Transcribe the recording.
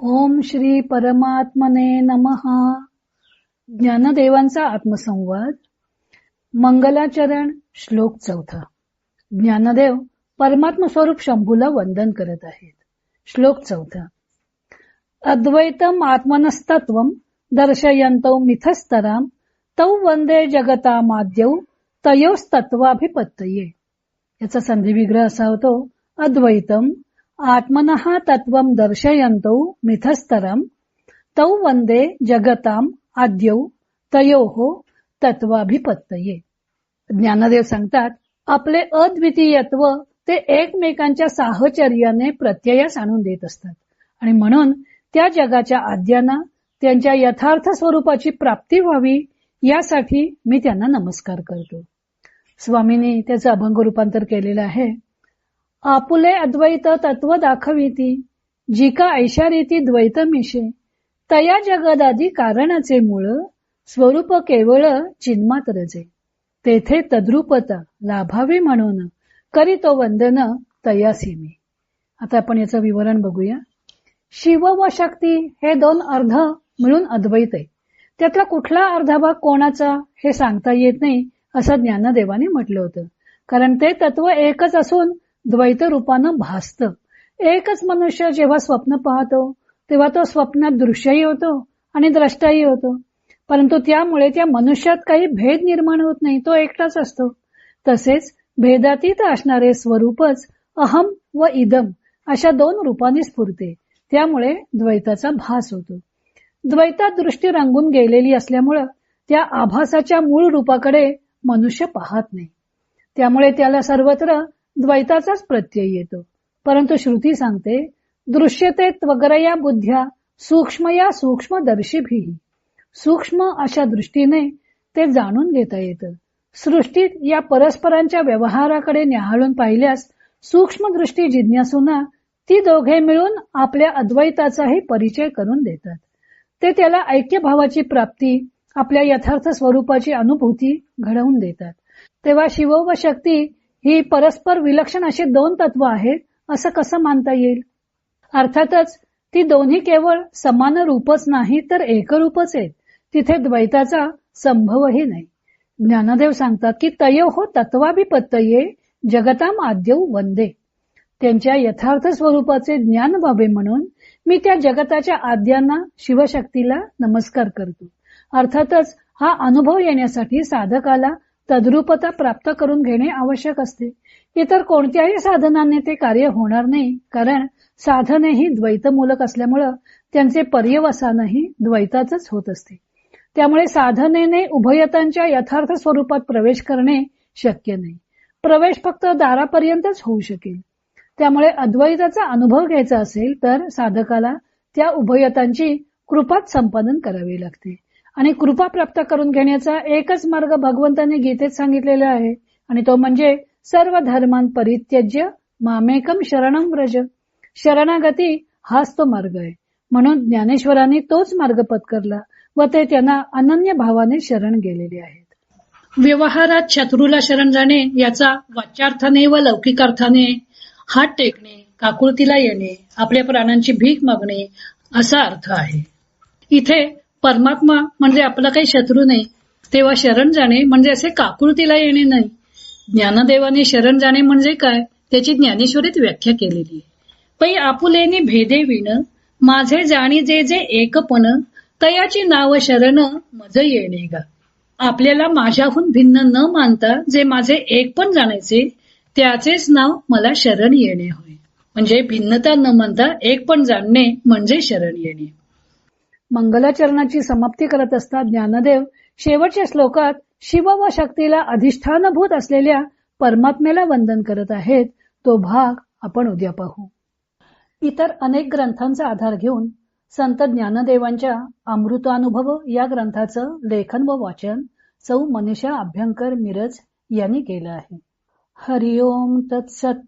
ओम श्री परमात्मने नमः. ज्ञानदेवांचा आत्मसंवाद. मंगलाचरण. श्लोक 4. ज्ञानदेव परमात्म स्वरूप शंभूला वंदन करत आहेत. श्लोक 4. अद्वैतम आत्मनस्तत्वम दर्शयन्तौ मिथस्तराम तौ वंदे जगतामाद्यौ तयोस्तत्वाभिपत्तये. याचा संधी विग्रह असा होतो. अद्वैतम आत्मनः तत्वं दर्शयन्तौ मिथस्तरम तौ वंदे जगताम आद्यौ तयोः तत्वाभिपत्तये. ज्ञानदेव सांगतात, आपले अद्वितीयत्व ते एकमेकांच्या साहचर्याने प्रत्ययास आणून देत असतात आणि म्हणून त्या जगाच्या आद्यांना त्यांच्या यथार्थ स्वरूपाची प्राप्ती व्हावी यासाठी मी त्यांना नमस्कार करतो. स्वामींनी त्याचं अभंग रूपांतर केलेलं आहे. आपुले अद्वैत तत्व दाखविती जिका ऐशा रीती द्वैत मिशे तया जगदादी कारणाचे मूळ स्वरूप केवळ चिन्मात्रचे तेथे तद्रूपता लाभावी म्हणून करीतो वंदन तयासी मी. आता आपण याचं विवरण बघूया. शिव व शक्ती हे दोन अर्ध मिळून अद्वैत आहे. त्यातला कुठला अर्धा भाग कोणाचा हे सांगता येत नाही असं ज्ञानदेवाने म्हटलं होतं. कारण ते तत्व एकच असून द्वैत रूपानं भासत. एकच मनुष्य जेव्हा स्वप्न पाहतो तेव्हा तो स्वप्नात दृश्यही होतो आणि द्रष्टाही होतो, परंतु त्यामुळे त्या मनुष्यात काही भेद निर्माण होत नाही. तो एकटाच असतो. तसेच भेदातीत असणारे स्वरूपच अहम व इदम अशा दोन रूपांनी स्फुरते. त्यामुळे द्वैताचा भास होतो. द्वैतात दृष्टी रंगून गेलेली असल्यामुळं त्या आभासाच्या मूळ रूपाकडे मनुष्य पाहत नाही. त्यामुळे त्याला सर्वत्र द्वैताचाच प्रत्यय येतो. परंतु श्रुती सांगते, दृश्यते त्वगरया बुद्ध्या सूक्ष्मया सूक्ष्मदर्शीभी. सूक्ष्म अशा दृष्टीने ते जाणून घेता येतं. सृष्टीत या परस्परांच्या व्यवहाराकडे न्याहाळून पाहिल्यास सूक्ष्म दृष्टी जिज्ञासूंना ती दोघे मिळून आपल्या अद्वैताचाही परिचय करून देतात. ते त्याला ऐक्यभावाची प्राप्ती, आपल्या यथार्थ स्वरूपाची अनुभूती घडवून देतात. तेव्हा शिव व शक्ती ही परस्पर विलक्षण अशी दोन तत्व आहेत असं कसं मानता येईल? अर्थातच ती दोन्ही केवळ समान रूपच नाही तर एकरूपच आहेत. तिथे द्वैताचा संभवही नाही. ज्ञानदेव सांगतात की तयोः तत्वाभिपत्तये जगताम आद्यौ वंदे. त्यांच्या यथार्थ स्वरूपाचे ज्ञान व्हावे म्हणून मी त्या जगताच्या आद्यांना शिवशक्तीला नमस्कार करतो. अर्थातच हा अनुभव येण्यासाठी साधकाला तद्रूपता प्राप्त करून घेणे आवश्यक असते. इतर कोणत्याही साधनाने ते कार्य होणार नाही, कारण साधनेही द्वैतमूलक असल्यामुळं त्यांचे पर्यवसानही द्वैताचंच होत असते. त्यामुळे साधनेने उभयतांच्या यथार्थ स्वरूपात प्रवेश करणे शक्य नाही. प्रवेश फक्त दारापर्यंतच होऊ शकेल. त्यामुळे अद्वैताचा अनुभव घ्यायचा असेल तर साधकाला त्या उभयतांची कृपाच संपादन करावी लागते. आणि कृपा प्राप्त करून घेण्याचा एकच मार्ग भगवंताने गीतेत सांगितलेला आहे, आणि तो म्हणजे सर्व धर्मान परित्यज्य मामेकम शरणम व्रज. शरणागती हाच तो मार्ग आहे. म्हणून ज्ञानेश्वरांनी तोच मार्ग पत्करला व ते त्यांना अनन्य भावाने शरण गेलेले आहेत. व्यवहारात शत्रूला शरण जाणे याचा वाच्यार्थाने व लौकिकार्थाने हात टेकणे, काकुळतीला येणे, आपल्या प्राणांची भीक मागणे असा अर्थ आहे. इथे परमात्मा म्हणजे आपला काही शत्रू नाही, तेव्हा शरण जाणे म्हणजे असे काकुळतीला येणे नाही. ज्ञानदेवाने शरण जाणे म्हणजे काय त्याची ज्ञानेश्वरीत व्याख्या केलेली आहे. पै आपुलेनी भेदे विण माझे जाणी जे जे एकपण तयाची नाव शरण मज येणे गा. आपल्याला माझ्याहून भिन्न न मानता जे माझे एकपण जाणायचे त्याचेच नाव मला शरण येणे होय. म्हणजे भिन्नता न मानता एकपण जाणणे म्हणजे शरण येणे. मंगलाचरणाची समाप्ती करत असता ज्ञानदेव शेवटच्या श्लोकात शिव व शक्तीला अधिष्ठानभूत असलेल्या परमात्म्याला वंदन करत आहेत. तो भाग आपण उद्या पाहू. इतर अनेक ग्रंथांचा आधार घेऊन संत ज्ञानदेवांच्या अमृतानुभव या ग्रंथाचं लेखन व वाचन सौ मनीषा अभ्यंकर मिरज यांनी केलं आहे. हरिओम तत्सत.